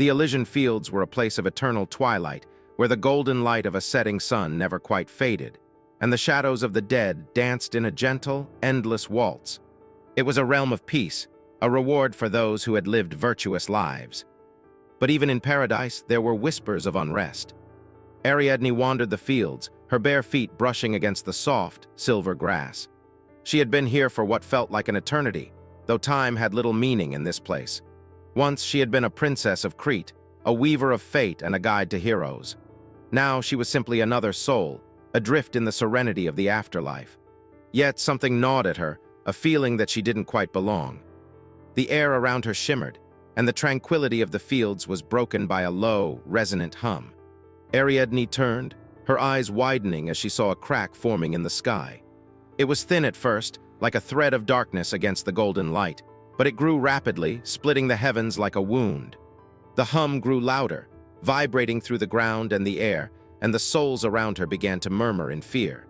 The Elysian Fields were a place of eternal twilight, where the golden light of a setting sun never quite faded, and the shadows of the dead danced in a gentle, endless waltz. It was a realm of peace, a reward for those who had lived virtuous lives. But even in paradise, there were whispers of unrest. Ariadne wandered the fields, her bare feet brushing against the soft, silver grass. She had been here for what felt like an eternity, though time had little meaning in this place. Once she had been a princess of Crete, a weaver of fate and a guide to heroes. Now she was simply another soul, adrift in the serenity of the afterlife. Yet something gnawed at her, a feeling that she didn't quite belong. The air around her shimmered, and the tranquility of the fields was broken by a low, resonant hum. Ariadne turned, her eyes widening as she saw a crack forming in the sky. It was thin at first, like a thread of darkness against the golden light, but it grew rapidly, splitting the heavens like a wound. The hum grew louder, vibrating through the ground and the air, and the souls around her began to murmur in fear.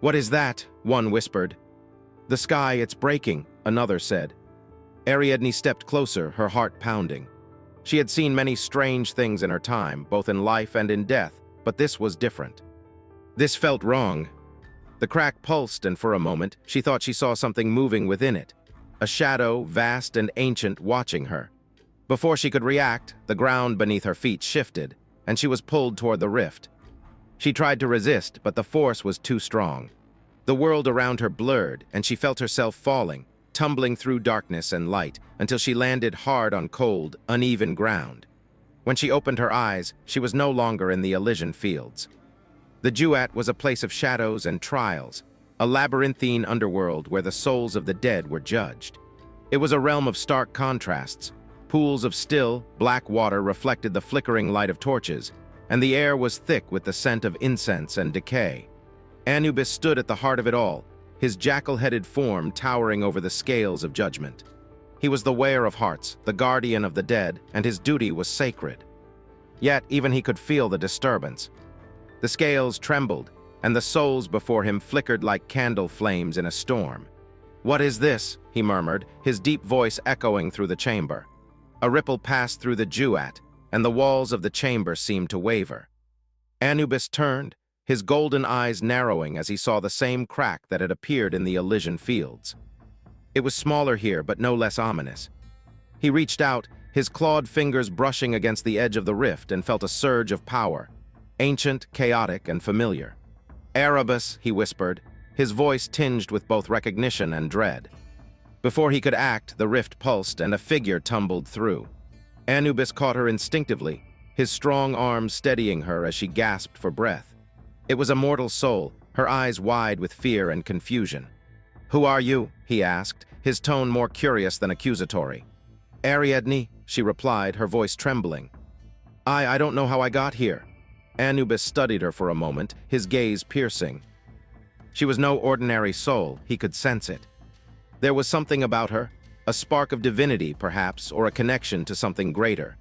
"What is that?" one whispered. "The sky, it's breaking," another said. Ariadne stepped closer, her heart pounding. She had seen many strange things in her time, both in life and in death, but this was different. This felt wrong. The crack pulsed, and for a moment, she thought she saw something moving within it, a shadow, vast and ancient, watching her. Before she could react, the ground beneath her feet shifted, and she was pulled toward the rift. She tried to resist, but the force was too strong. The world around her blurred, and she felt herself falling, tumbling through darkness and light, until she landed hard on cold, uneven ground. When she opened her eyes, she was no longer in the Elysian Fields. The Duat was a place of shadows and trials, a labyrinthine underworld where the souls of the dead were judged. It was a realm of stark contrasts. Pools of still, black water reflected the flickering light of torches, and the air was thick with the scent of incense and decay. Anubis stood at the heart of it all, his jackal-headed form towering over the scales of judgment. He was the weigher of hearts, the guardian of the dead, and his duty was sacred. Yet even he could feel the disturbance. The scales trembled, and the souls before him flickered like candle flames in a storm. "What is this?" he murmured, his deep voice echoing through the chamber. A ripple passed through the Duat, and the walls of the chamber seemed to waver. Anubis turned, his golden eyes narrowing as he saw the same crack that had appeared in the Elysian Fields. It was smaller here, but no less ominous. He reached out, his clawed fingers brushing against the edge of the rift, and felt a surge of power, ancient, chaotic, and familiar. "Anubis," he whispered, his voice tinged with both recognition and dread. Before he could act, the rift pulsed and a figure tumbled through. Anubis caught her instinctively, his strong arms steadying her as she gasped for breath. It was a mortal soul, her eyes wide with fear and confusion. "Who are you?" he asked, his tone more curious than accusatory. "Ariadne," she replied, her voice trembling. I don't know how I got here." Anubis studied her for a moment, his gaze piercing. She was no ordinary soul, he could sense it. There was something about her, a spark of divinity, perhaps, or a connection to something greater.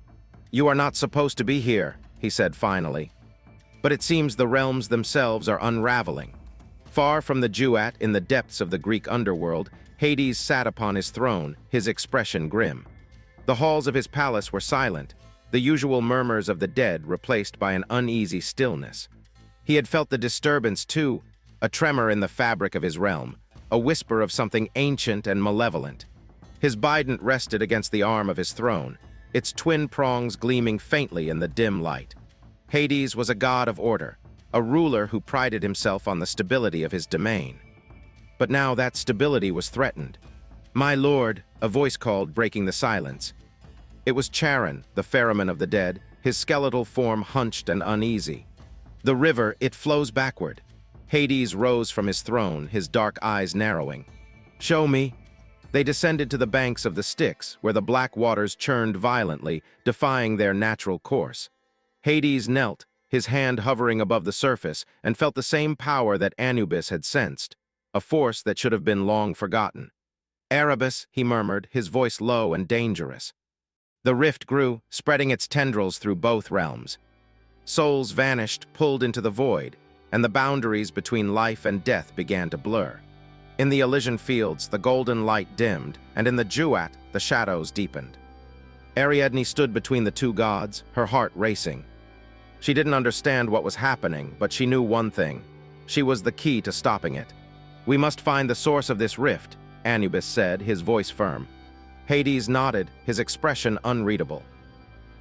"You are not supposed to be here," he said finally. But it seems the realms themselves are unraveling. Far from the Duat, in the depths of the Greek underworld, Hades sat upon his throne, his expression grim. The halls of his palace were silent, the usual murmurs of the dead replaced by an uneasy stillness. He had felt the disturbance too, a tremor in the fabric of his realm, a whisper of something ancient and malevolent. His bident rested against the arm of his throne, its twin prongs gleaming faintly in the dim light. Hades was a god of order, a ruler who prided himself on the stability of his domain. But now that stability was threatened. "My lord," a voice called, breaking the silence. It was Charon, the ferryman of the dead, his skeletal form hunched and uneasy. "The river, it flows backward." Hades rose from his throne, his dark eyes narrowing. "Show me." They descended to the banks of the Styx, where the black waters churned violently, defying their natural course. Hades knelt, his hand hovering above the surface, and felt the same power that Anubis had sensed, a force that should have been long forgotten. "Anubis," he murmured, his voice low and dangerous. The rift grew, spreading its tendrils through both realms. Souls vanished, pulled into the void, and the boundaries between life and death began to blur. In the Elysian Fields, the golden light dimmed, and in the Duat, the shadows deepened. Ariadne stood between the two gods, her heart racing. She didn't understand what was happening, but she knew one thing. She was the key to stopping it. "We must find the source of this rift," Anubis said, his voice firm. Hades nodded, his expression unreadable.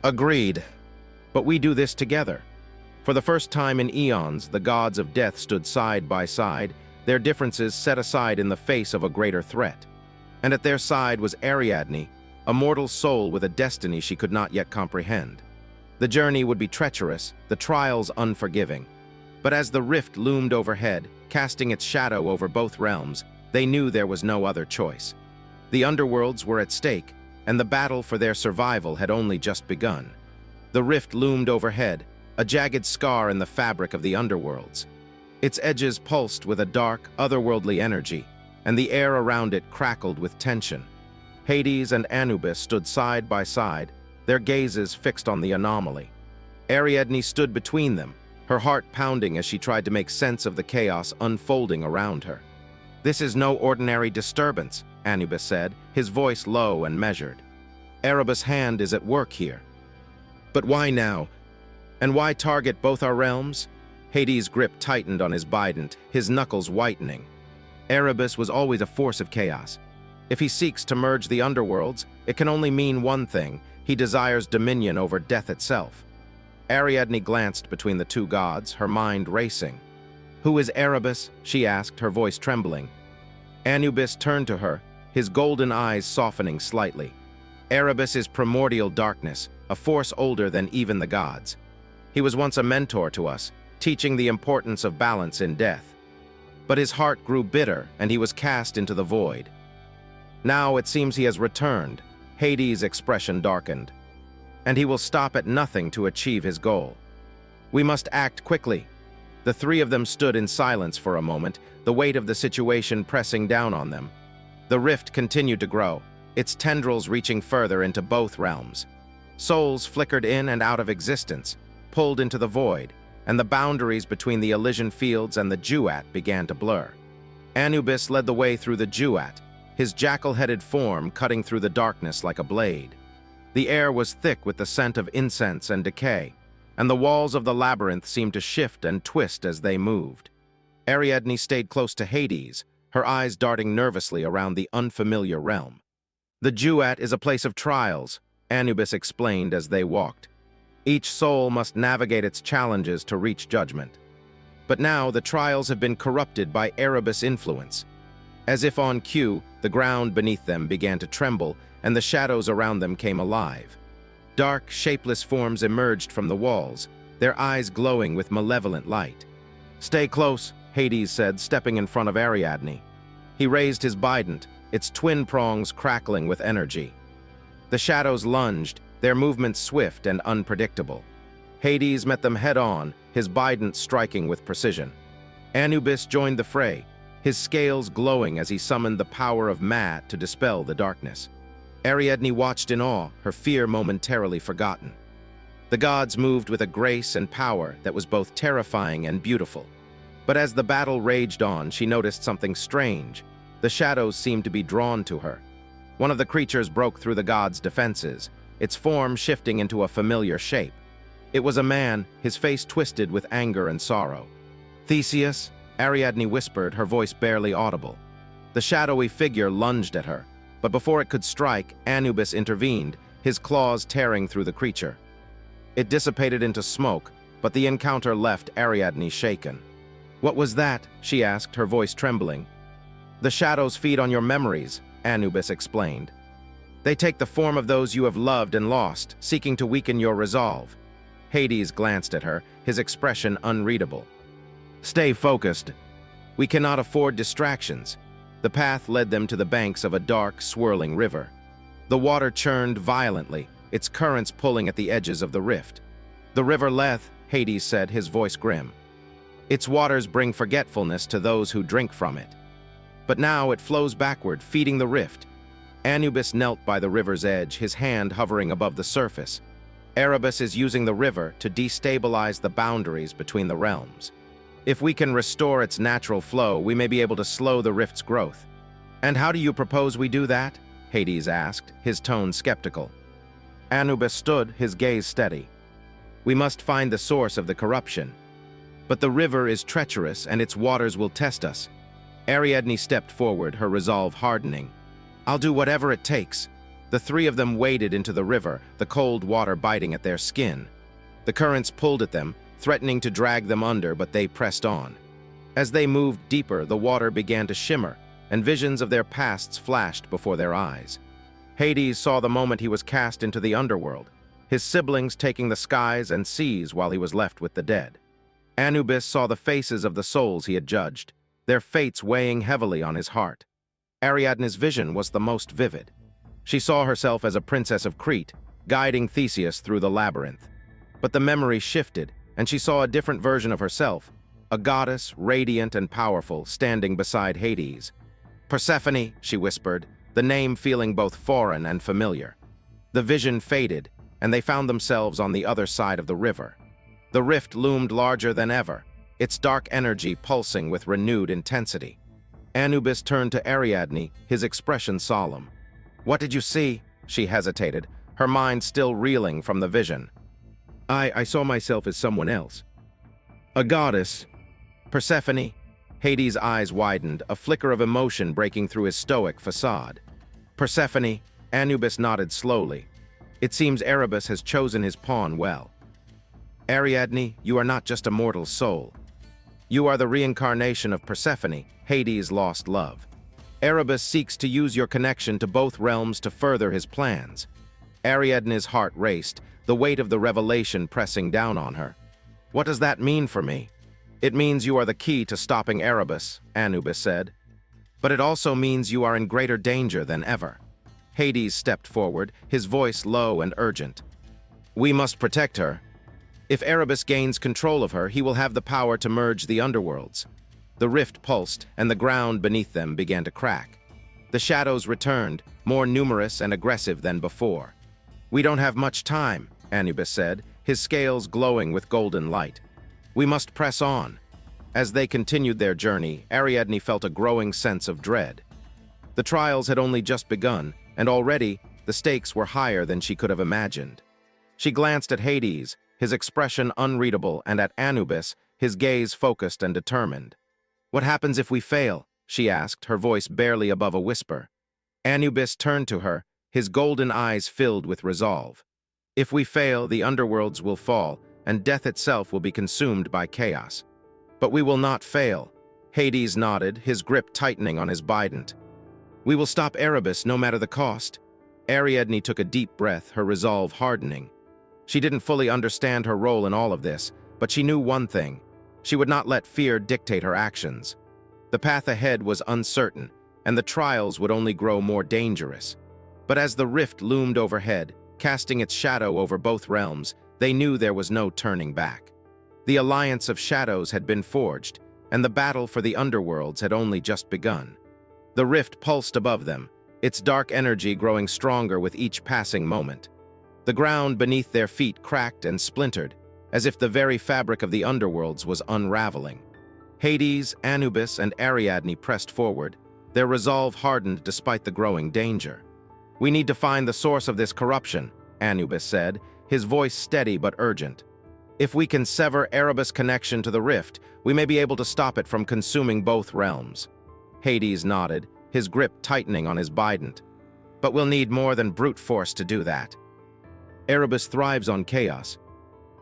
"Agreed. But we do this together." For the first time in eons, the gods of death stood side by side, their differences set aside in the face of a greater threat. And at their side was Ariadne, a mortal soul with a destiny she could not yet comprehend. The journey would be treacherous, the trials unforgiving. But as the rift loomed overhead, casting its shadow over both realms, they knew there was no other choice. The underworlds were at stake, and the battle for their survival had only just begun. The rift loomed overhead, a jagged scar in the fabric of the underworlds. Its edges pulsed with a dark, otherworldly energy, and the air around it crackled with tension. Hades and Anubis stood side by side, their gazes fixed on the anomaly. Ariadne stood between them, her heart pounding as she tried to make sense of the chaos unfolding around her. "This is no ordinary disturbance," Anubis said, his voice low and measured. "Erebus' hand is at work here." "But why now? And why target both our realms?" Hades' grip tightened on his bident, his knuckles whitening. Erebus was always a force of chaos. If he seeks to merge the underworlds, it can only mean one thing: he desires dominion over death itself. Ariadne glanced between the two gods, her mind racing. "Who is Erebus?" she asked, her voice trembling. Anubis turned to her, his golden eyes softening slightly. "Erebus is primordial darkness, a force older than even the gods. He was once a mentor to us, teaching the importance of balance in death. But his heart grew bitter, and he was cast into the void. Now it seems he has returned." Hades' expression darkened. "And he will stop at nothing to achieve his goal. We must act quickly." The three of them stood in silence for a moment, the weight of the situation pressing down on them. The rift continued to grow, its tendrils reaching further into both realms. Souls flickered in and out of existence, pulled into the void, and the boundaries between the Elysian fields and the Duat began to blur. Anubis led the way through the Duat, his jackal-headed form cutting through the darkness like a blade. The air was thick with the scent of incense and decay, and the walls of the labyrinth seemed to shift and twist as they moved. Ariadne stayed close to Hades, her eyes darting nervously around the unfamiliar realm. "The Duat is a place of trials," Anubis explained as they walked. "Each soul must navigate its challenges to reach judgment. But now the trials have been corrupted by Erebus' influence." As if on cue, the ground beneath them began to tremble, and the shadows around them came alive. Dark, shapeless forms emerged from the walls, their eyes glowing with malevolent light. "Stay close," Hades said, stepping in front of Ariadne. He raised his bident, its twin prongs crackling with energy. The shadows lunged, their movements swift and unpredictable. Hades met them head-on, his bident striking with precision. Anubis joined the fray, his scales glowing as he summoned the power of Maat to dispel the darkness. Ariadne watched in awe, her fear momentarily forgotten. The gods moved with a grace and power that was both terrifying and beautiful. But as the battle raged on, she noticed something strange. The shadows seemed to be drawn to her. One of the creatures broke through the gods' defenses, its form shifting into a familiar shape. It was a man, his face twisted with anger and sorrow. "Theseus?" Ariadne whispered, her voice barely audible. The shadowy figure lunged at her, but before it could strike, Anubis intervened, his claws tearing through the creature. It dissipated into smoke, but the encounter left Ariadne shaken. "What was that?" she asked, her voice trembling. "The shadows feed on your memories," Anubis explained. "They take the form of those you have loved and lost, seeking to weaken your resolve." Hades glanced at her, his expression unreadable. "Stay focused. We cannot afford distractions." The path led them to the banks of a dark, swirling river. The water churned violently, its currents pulling at the edges of the rift. "The river Lethe," Hades said, his voice grim. "Its waters bring forgetfulness to those who drink from it. But now it flows backward, feeding the rift." Anubis knelt by the river's edge, his hand hovering above the surface. Erebus is using the river to destabilize the boundaries between the realms. If we can restore its natural flow, we may be able to slow the rift's growth. "And how do you propose we do that?" Hades asked, his tone skeptical. Anubis stood, his gaze steady. We must find the source of the corruption. But the river is treacherous and its waters will test us. Ariadne stepped forward, her resolve hardening. I'll do whatever it takes. The three of them waded into the river, the cold water biting at their skin. The currents pulled at them, threatening to drag them under, but they pressed on. As they moved deeper, the water began to shimmer, and visions of their pasts flashed before their eyes. Hades saw the moment he was cast into the underworld, his siblings taking the skies and seas while he was left with the dead. Anubis saw the faces of the souls he had judged, their fates weighing heavily on his heart. Ariadne's vision was the most vivid. She saw herself as a princess of Crete, guiding Theseus through the labyrinth. But the memory shifted, and she saw a different version of herself, a goddess, radiant and powerful, standing beside Hades. Persephone, she whispered, the name feeling both foreign and familiar. The vision faded, and they found themselves on the other side of the river. The rift loomed larger than ever, its dark energy pulsing with renewed intensity. Anubis turned to Ariadne, his expression solemn. "What did you see?" She hesitated, her mind still reeling from the vision. I saw myself as someone else. A goddess. Persephone. Hades' eyes widened, a flicker of emotion breaking through his stoic facade. Persephone. Anubis nodded slowly. It seems Erebus has chosen his pawn well. Ariadne, you are not just a mortal soul. You are the reincarnation of Persephone, Hades' lost love. Erebus seeks to use your connection to both realms to further his plans. Ariadne's heart raced, the weight of the revelation pressing down on her. What does that mean for me? It means you are the key to stopping Erebus, Anubis said. But it also means you are in greater danger than ever. Hades stepped forward, his voice low and urgent. We must protect her. If Erebus gains control of her, he will have the power to merge the underworlds. The rift pulsed, and the ground beneath them began to crack. The shadows returned, more numerous and aggressive than before. We don't have much time, Anubis said, his scales glowing with golden light. We must press on. As they continued their journey, Ariadne felt a growing sense of dread. The trials had only just begun, and already the stakes were higher than she could have imagined. She glanced at Hades, his expression unreadable, and at Anubis, his gaze focused and determined. What happens if we fail? She asked, her voice barely above a whisper. Anubis turned to her, his golden eyes filled with resolve. If we fail, the underworlds will fall, and death itself will be consumed by chaos. But we will not fail. Hades nodded, his grip tightening on his bident. We will stop Erebus no matter the cost. Ariadne took a deep breath, her resolve hardening. She didn't fully understand her role in all of this, but she knew one thing. She would not let fear dictate her actions. The path ahead was uncertain, and the trials would only grow more dangerous. But as the rift loomed overhead, casting its shadow over both realms, they knew there was no turning back. The alliance of shadows had been forged, and the battle for the underworlds had only just begun. The rift pulsed above them, its dark energy growing stronger with each passing moment. The ground beneath their feet cracked and splintered, as if the very fabric of the underworlds was unraveling. Hades, Anubis, and Ariadne pressed forward, their resolve hardened despite the growing danger. We need to find the source of this corruption, Anubis said, his voice steady but urgent. If we can sever Erebus' connection to the rift, we may be able to stop it from consuming both realms. Hades nodded, his grip tightening on his bident. But we'll need more than brute force to do that. Erebus thrives on chaos.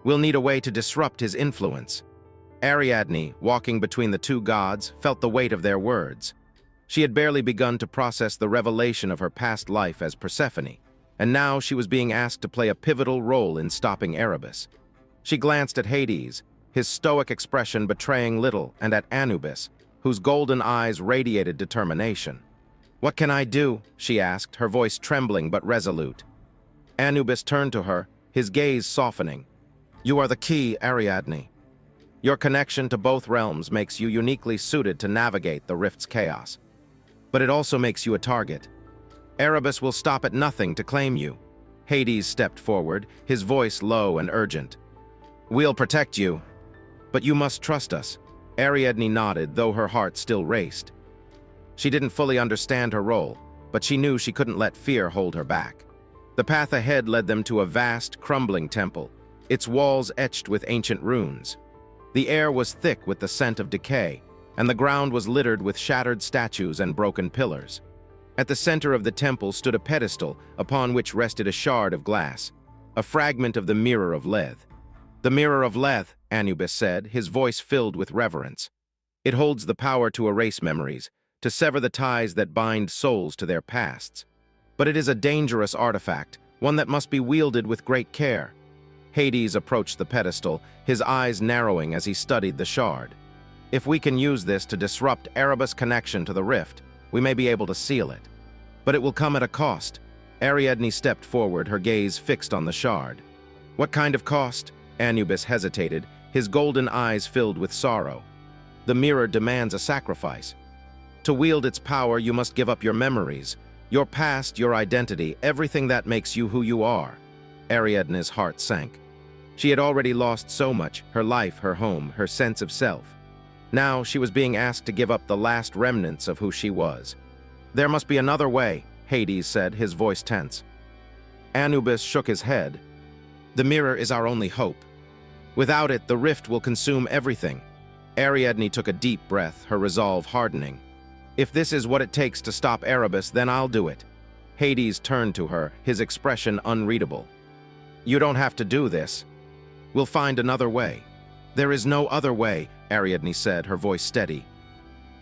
We'll need a way to disrupt his influence. Ariadne, walking between the two gods, felt the weight of their words. She had barely begun to process the revelation of her past life as Persephone, and now she was being asked to play a pivotal role in stopping Erebus. She glanced at Hades, his stoic expression betraying little, and at Anubis, whose golden eyes radiated determination. What can I do? She asked, her voice trembling but resolute. Anubis turned to her, his gaze softening. You are the key, Ariadne. Your connection to both realms makes you uniquely suited to navigate the rift's chaos. But it also makes you a target. Erebus will stop at nothing to claim you. Hades stepped forward, his voice low and urgent. We'll protect you, but you must trust us. Ariadne nodded, though her heart still raced. She didn't fully understand her role, but she knew she couldn't let fear hold her back. The path ahead led them to a vast, crumbling temple, its walls etched with ancient runes. The air was thick with the scent of decay, and the ground was littered with shattered statues and broken pillars. At the center of the temple stood a pedestal upon which rested a shard of glass, a fragment of the Mirror of Lethe. "The Mirror of Lethe," Anubis said, his voice filled with reverence. "It holds the power to erase memories, to sever the ties that bind souls to their pasts. But it is a dangerous artifact, one that must be wielded with great care." Hades approached the pedestal, his eyes narrowing as he studied the shard. "If we can use this to disrupt Erebus' connection to the rift, we may be able to seal it. But it will come at a cost." Ariadne stepped forward, her gaze fixed on the shard. "What kind of cost?" Anubis hesitated, his golden eyes filled with sorrow. "The mirror demands a sacrifice. To wield its power, you must give up your memories, your past, your identity, everything that makes you who you are." Ariadne's heart sank. She had already lost so much, her life, her home, her sense of self. Now she was being asked to give up the last remnants of who she was. "There must be another way," Hades said, his voice tense. Anubis shook his head. "The mirror is our only hope. Without it, the rift will consume everything." Ariadne took a deep breath, her resolve hardening. "If this is what it takes to stop Erebus, then I'll do it." Hades turned to her, his expression unreadable. "You don't have to do this. We'll find another way." "There is no other way," Ariadne said, her voice steady.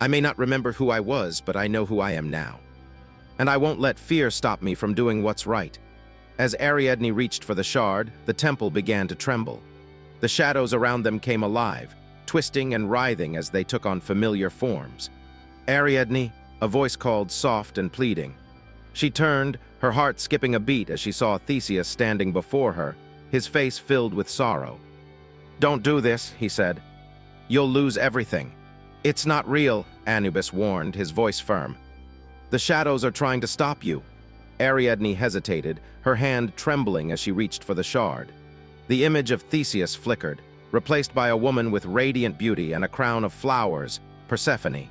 "I may not remember who I was, but I know who I am now. And I won't let fear stop me from doing what's right." As Ariadne reached for the shard, the temple began to tremble. The shadows around them came alive, twisting and writhing as they took on familiar forms. "Ariadne," a voice called, soft and pleading. She turned, her heart skipping a beat as she saw Theseus standing before her, his face filled with sorrow. "Don't do this," he said. "You'll lose everything." "It's not real," Anubis warned, his voice firm. "The shadows are trying to stop you." Ariadne hesitated, her hand trembling as she reached for the shard. The image of Theseus flickered, replaced by a woman with radiant beauty and a crown of flowers, Persephone.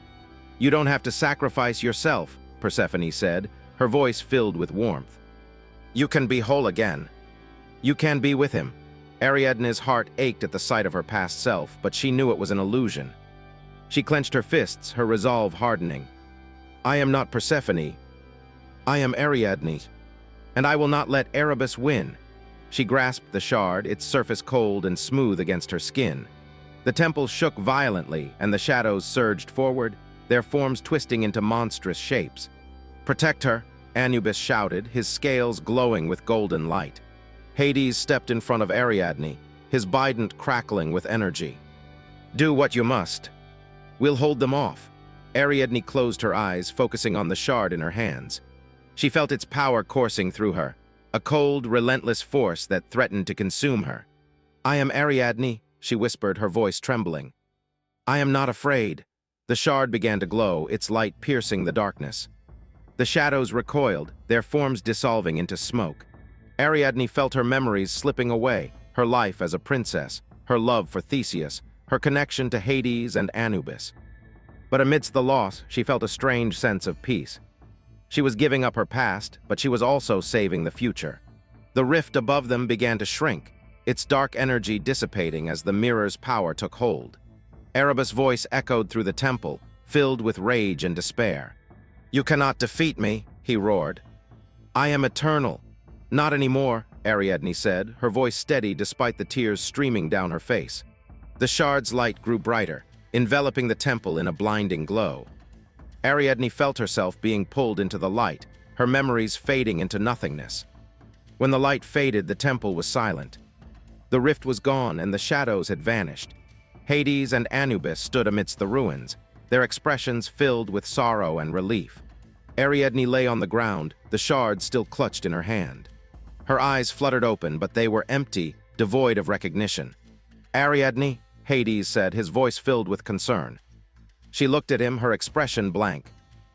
"You don't have to sacrifice yourself," Persephone said, her voice filled with warmth. "You can be whole again. You can be with him." Ariadne's heart ached at the sight of her past self, but she knew it was an illusion. She clenched her fists, her resolve hardening. "I am not Persephone. I am Ariadne, and I will not let Erebus win." She grasped the shard, its surface cold and smooth against her skin. The temple shook violently, and the shadows surged forward, their forms twisting into monstrous shapes. "Protect her," Anubis shouted, his scales glowing with golden light. Hades stepped in front of Ariadne, his bident crackling with energy. "Do what you must. We'll hold them off." Ariadne closed her eyes, focusing on the shard in her hands. She felt its power coursing through her, a cold, relentless force that threatened to consume her. "I am Ariadne," she whispered, her voice trembling. "I am not afraid." The shard began to glow, its light piercing the darkness. The shadows recoiled, their forms dissolving into smoke. Ariadne felt her memories slipping away, her life as a princess, her love for Theseus, her connection to Hades and Anubis. But amidst the loss, she felt a strange sense of peace. She was giving up her past, but she was also saving the future. The rift above them began to shrink, its dark energy dissipating as the mirror's power took hold. Erebus' voice echoed through the temple, filled with rage and despair. "You cannot defeat me," he roared. "I am eternal." "Not anymore," Ariadne said, her voice steady despite the tears streaming down her face. The shard's light grew brighter, enveloping the temple in a blinding glow. Ariadne felt herself being pulled into the light, her memories fading into nothingness. When the light faded, the temple was silent. The rift was gone and the shadows had vanished. Hades and Anubis stood amidst the ruins, their expressions filled with sorrow and relief. Ariadne lay on the ground, the shard still clutched in her hand. Her eyes fluttered open, but they were empty, devoid of recognition. "Ariadne," Hades said, his voice filled with concern. She looked at him, her expression blank.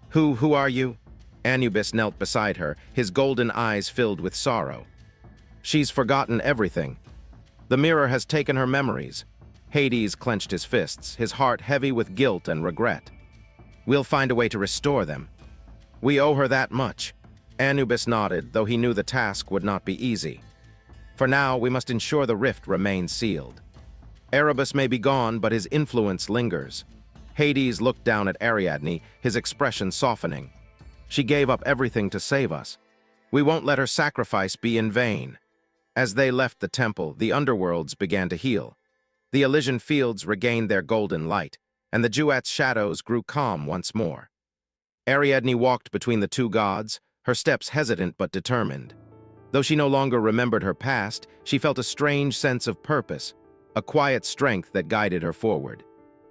Who are you?" Anubis knelt beside her, his golden eyes filled with sorrow. "She's forgotten everything. The mirror has taken her memories." Hades clenched his fists, his heart heavy with guilt and regret. "We'll find a way to restore them. We owe her that much." Anubis nodded, though he knew the task would not be easy. For now, we must ensure the rift remains sealed. Erebus may be gone, but his influence lingers. Hades looked down at Ariadne, his expression softening. She gave up everything to save us. We won't let her sacrifice be in vain. As they left the temple, the underworlds began to heal. The Elysian fields regained their golden light, and the duat's shadows grew calm once more. Ariadne walked between the two gods, her steps hesitant but determined. Though she no longer remembered her past, she felt a strange sense of purpose, a quiet strength that guided her forward.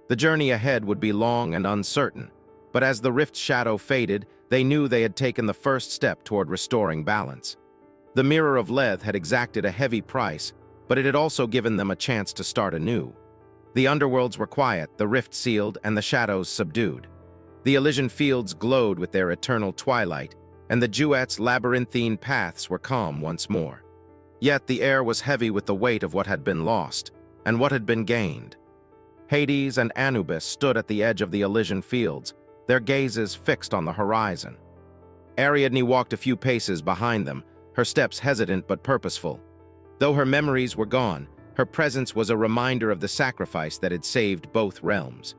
The journey ahead would be long and uncertain, but as the rift's shadow faded, they knew they had taken the first step toward restoring balance. The Mirror of Lethe had exacted a heavy price, but it had also given them a chance to start anew. The underworlds were quiet, the rift sealed, and the shadows subdued. The Elysian fields glowed with their eternal twilight, and the duat's labyrinthine paths were calm once more. Yet the air was heavy with the weight of what had been lost, and what had been gained. Hades and Anubis stood at the edge of the Elysian fields, their gazes fixed on the horizon. Ariadne walked a few paces behind them, her steps hesitant but purposeful. Though her memories were gone, her presence was a reminder of the sacrifice that had saved both realms.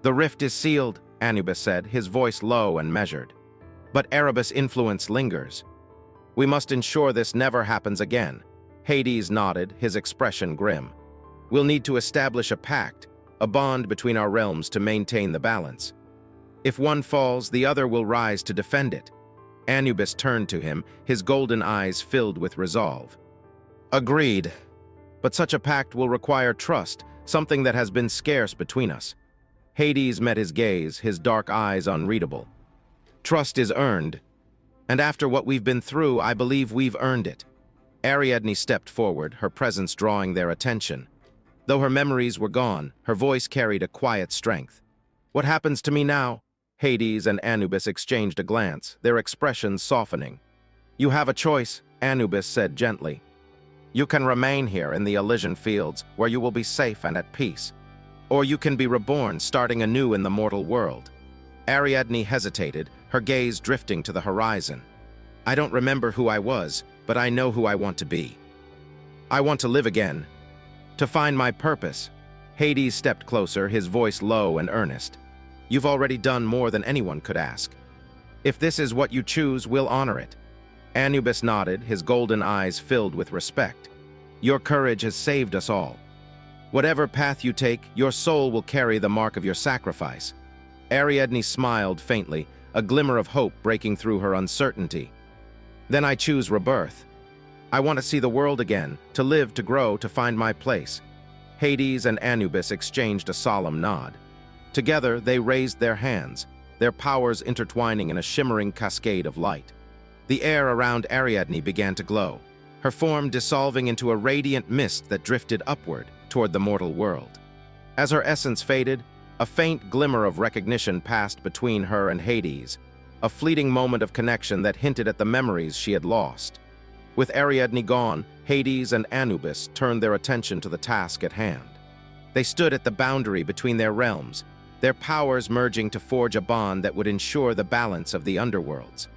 "The rift is sealed," Anubis said, his voice low and measured. "But Erebus' influence lingers. We must ensure this never happens again." Hades nodded, his expression grim. "We'll need to establish a pact, a bond between our realms to maintain the balance. If one falls, the other will rise to defend it." Anubis turned to him, his golden eyes filled with resolve. "Agreed. But such a pact will require trust, something that has been scarce between us." Hades met his gaze, his dark eyes unreadable. "Trust is earned, and after what we've been through, I believe we've earned it." Ariadne stepped forward, her presence drawing their attention. Though her memories were gone, her voice carried a quiet strength. "What happens to me now?" Hades and Anubis exchanged a glance, their expressions softening. "You have a choice," Anubis said gently. "You can remain here in the Elysian fields, where you will be safe and at peace. Or you can be reborn, starting anew in the mortal world." Ariadne hesitated, her gaze drifting to the horizon. "I don't remember who I was, but I know who I want to be. I want to live again, to find my purpose." Hades stepped closer, his voice low and earnest. "You've already done more than anyone could ask. If this is what you choose, we'll honor it." Anubis nodded, his golden eyes filled with respect. "Your courage has saved us all. Whatever path you take, your soul will carry the mark of your sacrifice." Ariadne smiled faintly, a glimmer of hope breaking through her uncertainty. "Then I choose rebirth. I want to see the world again, to live, to grow, to find my place." Hades and Anubis exchanged a solemn nod. Together, they raised their hands, their powers intertwining in a shimmering cascade of light. The air around Ariadne began to glow, her form dissolving into a radiant mist that drifted upward toward the mortal world. As her essence faded, a faint glimmer of recognition passed between her and Hades, a fleeting moment of connection that hinted at the memories she had lost. With Ariadne gone, Hades and Anubis turned their attention to the task at hand. They stood at the boundary between their realms, their powers merging to forge a bond that would ensure the balance of the underworlds.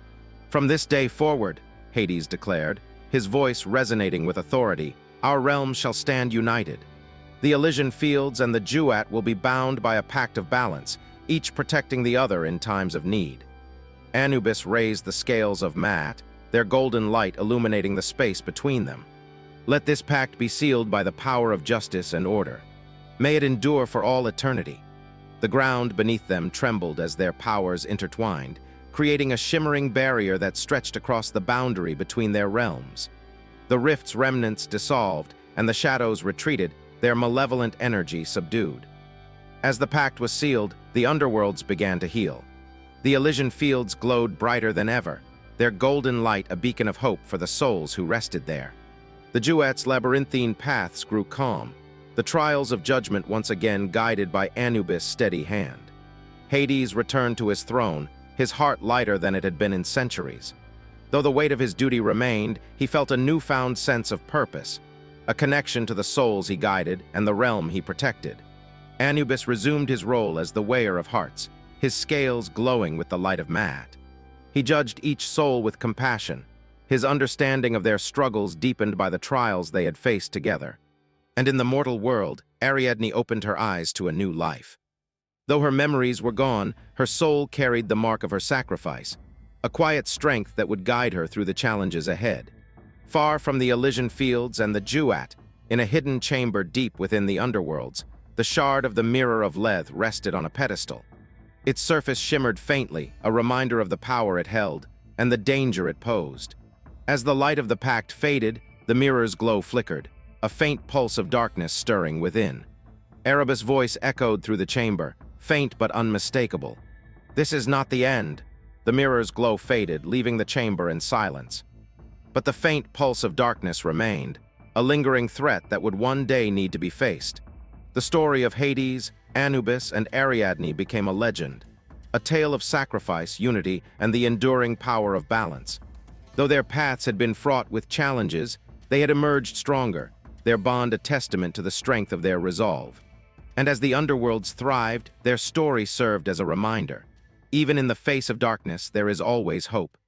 "From this day forward," Hades declared, his voice resonating with authority, "our realms shall stand united. The Elysian fields and the duat will be bound by a pact of balance, each protecting the other in times of need." Anubis raised the scales of Maat, their golden light illuminating the space between them. "Let this pact be sealed by the power of justice and order. May it endure for all eternity." The ground beneath them trembled as their powers intertwined, creating a shimmering barrier that stretched across the boundary between their realms. The rift's remnants dissolved, and the shadows retreated, their malevolent energy subdued. As the pact was sealed, the underworlds began to heal. The Elysian fields glowed brighter than ever, their golden light a beacon of hope for the souls who rested there. The duat's labyrinthine paths grew calm, the trials of judgment once again guided by Anubis' steady hand. Hades returned to his throne, his heart lighter than it had been in centuries. Though the weight of his duty remained, he felt a newfound sense of purpose, a connection to the souls he guided and the realm he protected. Anubis resumed his role as the weigher of hearts, his scales glowing with the light of Maat. He judged each soul with compassion, his understanding of their struggles deepened by the trials they had faced together. And in the mortal world, Ariadne opened her eyes to a new life. Though her memories were gone, her soul carried the mark of her sacrifice, a quiet strength that would guide her through the challenges ahead. Far from the Elysian fields and the Duat, in a hidden chamber deep within the underworlds, the shard of the Mirror of Lethe rested on a pedestal. Its surface shimmered faintly, a reminder of the power it held and the danger it posed. As the light of the pact faded, the mirror's glow flickered, a faint pulse of darkness stirring within. Anubis' voice echoed through the chamber, faint but unmistakable. "This is not the end." The mirror's glow faded, leaving the chamber in silence. But the faint pulse of darkness remained, a lingering threat that would one day need to be faced. The story of Hades, Anubis, and Ariadne became a legend, a tale of sacrifice, unity, and the enduring power of balance. Though their paths had been fraught with challenges, they had emerged stronger, their bond a testament to the strength of their resolve. And as the underworlds thrived, their story served as a reminder. Even in the face of darkness, there is always hope.